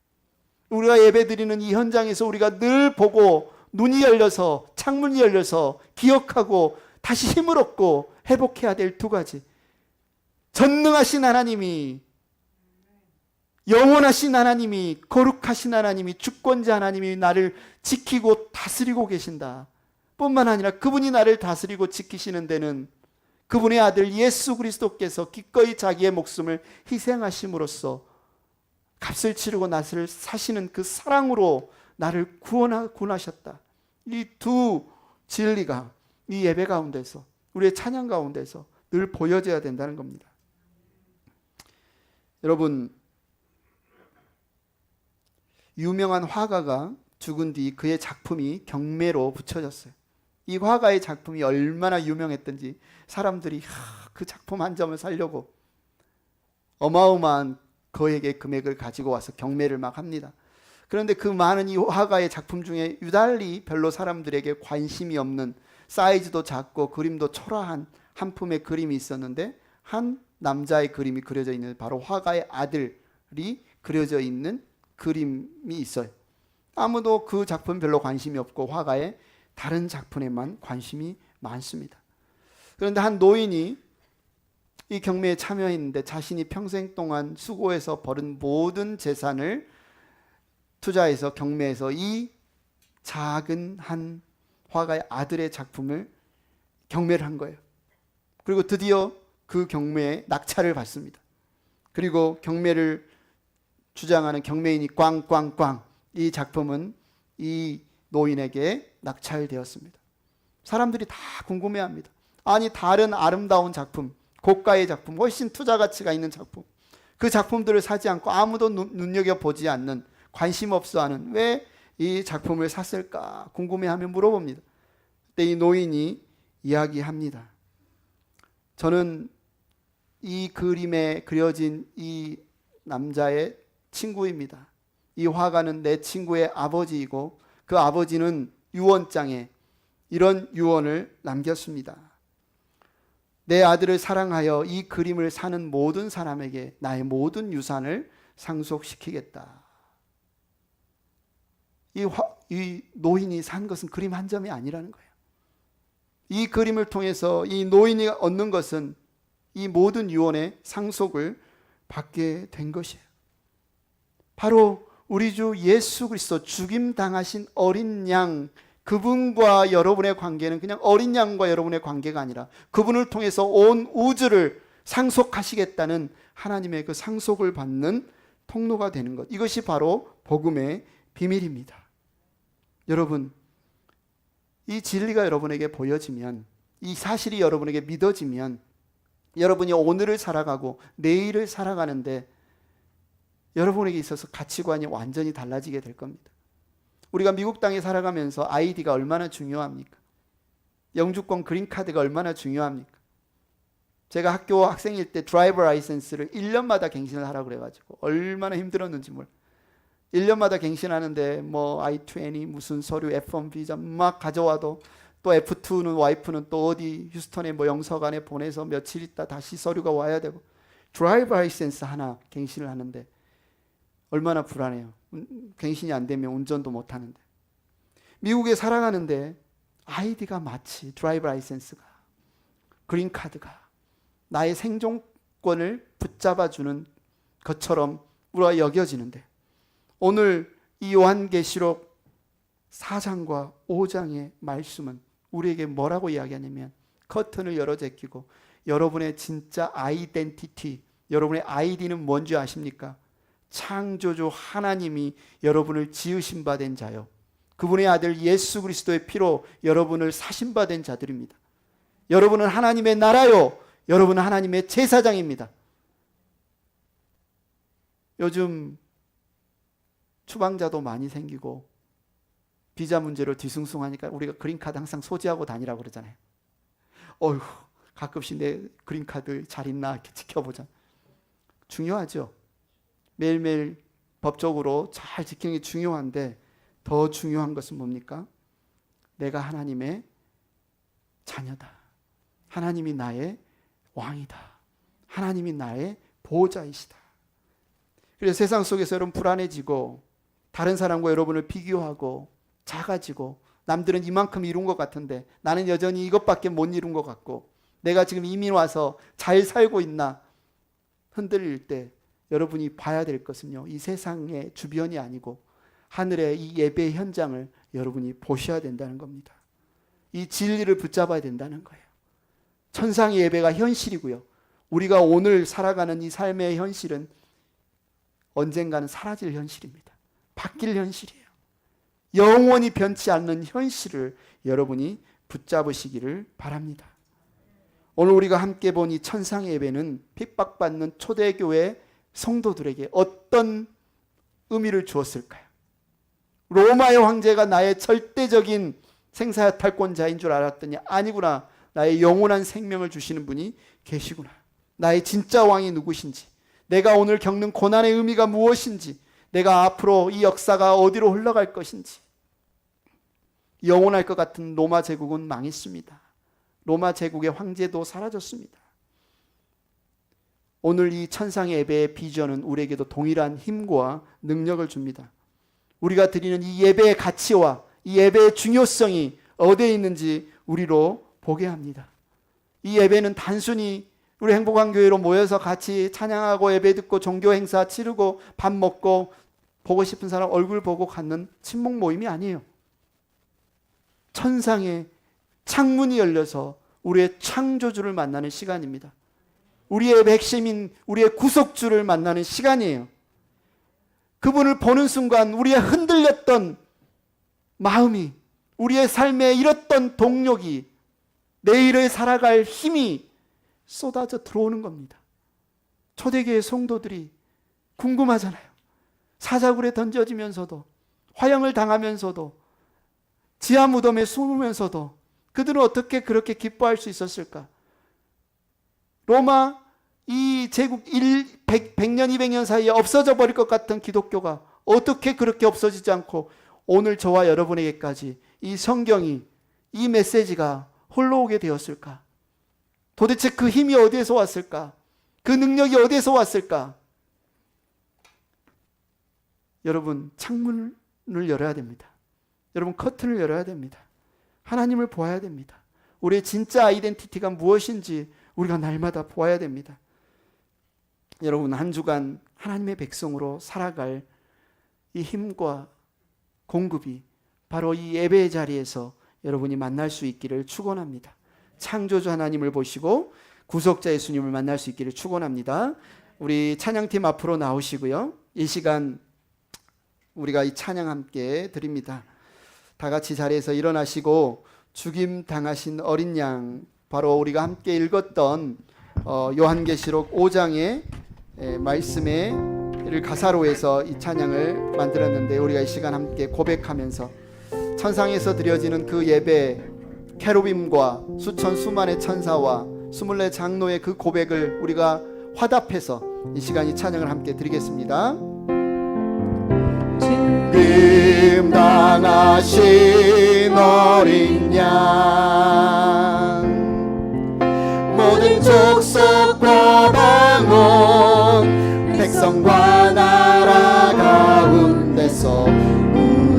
우리가 예배드리는 이 현장에서 우리가 늘 보고 눈이 열려서 창문이 열려서 기억하고 다시 힘을 얻고 회복해야 될 두 가지. 전능하신 하나님이, 영원하신 하나님이, 거룩하신 하나님이, 주권자 하나님이 나를 지키고 다스리고 계신다 뿐만 아니라 그분이 나를 다스리고 지키시는 데는 그분의 아들 예수 그리스도께서 기꺼이 자기의 목숨을 희생하심으로써 값을 치르고 나를 사시는 그 사랑으로 나를 구원하셨다. 이 두 진리가 이 예배 가운데서, 우리의 찬양 가운데서 늘 보여져야 된다는 겁니다. 여러분, 유명한 화가가 죽은 뒤 그의 작품이 경매로 붙여졌어요. 이 화가의 작품이 얼마나 유명했던지 사람들이 그 작품 한 점을 사려고 어마어마한 그에게 금액을 가지고 와서 경매를 막 합니다. 그런데 그 많은 이 화가의 작품 중에 유달리 별로 사람들에게 관심이 없는, 사이즈도 작고 그림도 초라한 한 품의 그림이 있었는데, 한 남자의 그림이 그려져 있는, 바로 화가의 아들이 그려져 있는 그림이 있어요. 아무도 그 작품 별로 관심이 없고 화가의 다른 작품에만 관심이 많습니다. 그런데 한 노인이 이 경매에 참여했는데 자신이 평생 동안 수고해서 벌은 모든 재산을 투자해서 경매에서 이 작은 한 화가의 아들의 작품을 경매를 한 거예요. 그리고 드디어 그 경매에 낙찰을 받습니다. 그리고 경매를 주장하는 경매인이 꽝꽝꽝, 이 작품은 이 노인에게 낙찰되었습니다. 사람들이 다 궁금해합니다. 아니, 다른 아름다운 작품, 고가의 작품, 훨씬 투자 가치가 있는 작품, 그 작품들을 사지 않고 아무도 눈여겨보지 않는, 관심 없어 하는 왜 이 작품을 샀을까 궁금해하며 물어봅니다. 그때 이 노인이 이야기합니다. 저는 이 그림에 그려진 이 남자의 친구입니다. 이 화가는 내 친구의 아버지이고 그 아버지는 유언장에 이런 유언을 남겼습니다. 내 아들을 사랑하여 이 그림을 사는 모든 사람에게 나의 모든 유산을 상속시키겠다. 이 노인이 산 것은 그림 한 점이 아니라는 거예요. 이 그림을 통해서 이 노인이 얻는 것은 이 모든 유언의 상속을 받게 된 것이에요. 바로 우리 주 예수 그리스도 죽임 당하신 어린 양, 그분과 여러분의 관계는 그냥 어린 양과 여러분의 관계가 아니라 그분을 통해서 온 우주를 상속하시겠다는 하나님의 그 상속을 받는 통로가 되는 것. 이것이 바로 복음의 비밀입니다. 여러분, 이 진리가 여러분에게 보여지면, 이 사실이 여러분에게 믿어지면 여러분이 오늘을 살아가고 내일을 살아가는데 여러분에게 있어서 가치관이 완전히 달라지게 될 겁니다. 우리가 미국 땅에 살아가면서 아이디가 얼마나 중요합니까? 영주권 그린카드가 얼마나 중요합니까? 제가 학교 학생일 때 드라이버 라이센스를 1년마다 갱신을 하라고 그래가지고 얼마나 힘들었는지 몰라요. 1년마다 갱신하는데 뭐 I-20 무슨 서류 F1 비자 막 가져와도 또 F2는 와이프는 또 어디 휴스턴에 뭐 영서관에 보내서 며칠 있다 다시 서류가 와야 되고, 드라이버 라이센스 하나 갱신을 하는데 얼마나 불안해요. 갱신이 안 되면 운전도 못 하는데. 미국에 살아가는데 아이디가 마치 드라이버 라이센스가, 그린카드가 나의 생존권을 붙잡아주는 것처럼 우리가 여겨지는데, 오늘 이 요한계시록 4장과 5장의 말씀은 우리에게 뭐라고 이야기하냐면, 커튼을 열어 제끼고 여러분의 진짜 아이덴티티, 여러분의 아이디는 뭔지 아십니까? 창조주 하나님이 여러분을 지으신 바 된 자요, 그분의 아들 예수 그리스도의 피로 여러분을 사신 바 된 자들입니다. 여러분은 하나님의 나라요, 여러분은 하나님의 제사장입니다. 요즘 추방자도 많이 생기고 비자 문제로 뒤숭숭하니까 우리가 그린카드 항상 소지하고 다니라고 그러잖아요. 어휴, 가끔씩 내 그린카드 잘 있나 이렇게 지켜보자. 중요하죠. 매일매일 법적으로 잘 지키는 게 중요한데, 더 중요한 것은 뭡니까? 내가 하나님의 자녀다. 하나님이 나의 왕이다. 하나님이 나의 보호자이시다. 그래서 세상 속에서 여러분 불안해지고 다른 사람과 여러분을 비교하고 작아지고 남들은 이만큼 이룬 것 같은데 나는 여전히 이것밖에 못 이룬 것 같고 내가 지금 이민 와서 잘 살고 있나 흔들릴 때 여러분이 봐야 될 것은요, 이 세상의 주변이 아니고 하늘의 이 예배의 현장을 여러분이 보셔야 된다는 겁니다. 이 진리를 붙잡아야 된다는 거예요. 천상의 예배가 현실이고요, 우리가 오늘 살아가는 이 삶의 현실은 언젠가는 사라질 현실입니다. 바뀔 현실이에요. 영원히 변치 않는 현실을 여러분이 붙잡으시기를 바랍니다. 오늘 우리가 함께 본 이 천상의 예배는 핍박받는 초대교회 성도들에게 어떤 의미를 주었을까요? 로마의 황제가 나의 절대적인 생사탈권자인 줄 알았더니 아니구나, 나의 영원한 생명을 주시는 분이 계시구나, 나의 진짜 왕이 누구신지, 내가 오늘 겪는 고난의 의미가 무엇인지, 내가 앞으로 이 역사가 어디로 흘러갈 것인지. 영원할 것 같은 로마 제국은 망했습니다. 로마 제국의 황제도 사라졌습니다. 오늘 이 천상의 예배의 비전은 우리에게도 동일한 힘과 능력을 줍니다. 우리가 드리는 이 예배의 가치와 이 예배의 중요성이 어디에 있는지 우리로 보게 합니다. 이 예배는 단순히 우리 행복한 교회로 모여서 같이 찬양하고 예배 듣고 종교 행사 치르고 밥 먹고 보고 싶은 사람 얼굴 보고 갖는 친목 모임이 아니에요. 천상의 창문이 열려서 우리의 창조주를 만나는 시간입니다. 우리의 핵심인 우리의 구속주를 만나는 시간이에요. 그분을 보는 순간 우리의 흔들렸던 마음이, 우리의 삶에 잃었던 동력이, 내일을 살아갈 힘이 쏟아져 들어오는 겁니다. 초대교회 성도들이 궁금하잖아요. 사자굴에 던져지면서도, 화형을 당하면서도, 지하 무덤에 숨으면서도 그들은 어떻게 그렇게 기뻐할 수 있었을까? 로마 이 제국 100년 200년 사이에 없어져 버릴 것 같은 기독교가 어떻게 그렇게 없어지지 않고 오늘 저와 여러분에게까지 이 성경이, 이 메시지가 흘러오게 되었을까? 도대체 그 힘이 어디에서 왔을까? 그 능력이 어디에서 왔을까? 여러분, 창문을 열어야 됩니다. 여러분, 커튼을 열어야 됩니다. 하나님을 보아야 됩니다. 우리의 진짜 아이덴티티가 무엇인지 우리가 날마다 보아야 됩니다. 여러분, 한 주간 하나님의 백성으로 살아갈 이 힘과 공급이 바로 이 예배의 자리에서 여러분이 만날 수 있기를 축원합니다. 창조주 하나님을 보시고 구속자 예수님을 만날 수 있기를 축원합니다. 우리 찬양팀 앞으로 나오시고요, 이 시간 우리가 이 찬양 함께 드립니다. 다 같이 자리에서 일어나시고 죽임 당하신 어린 양, 바로 우리가 함께 읽었던 요한계시록 5장의 말씀의 가사로 해서 이 찬양을 만들었는데, 우리가 이 시간 함께 고백하면서 천상에서 드려지는 그 예배, 케루빔과 수천 수만의 천사와 24 장로의 그 고백을 우리가 화답해서 이 시간 이 찬양을 함께 드리겠습니다. 죽임 당하신 어린 양, 모든 족속과 방언, 백성과 나라 가운데서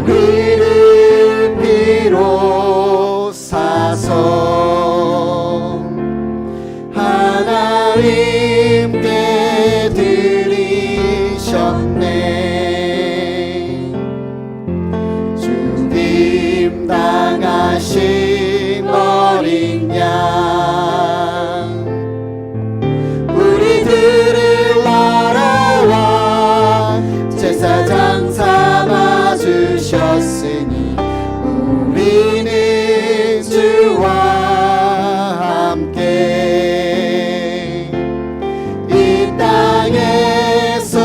우리를 비로사서 하나님께 드리셨네. 죽임 당하신 어린 양, 우리들을 나라와 제사장 삼아 주셨으니 우리는 주와 함께 이 땅에서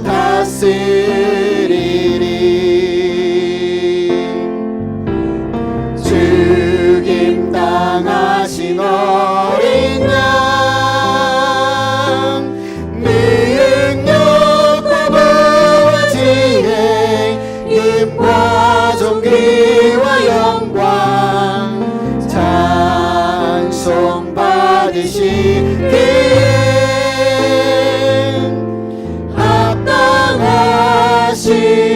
다스리리. 죽임 당하신 어린 양, 능력과 부와 지혜, 힘과 존귀와 영광 찬송 받으시길 합당 주시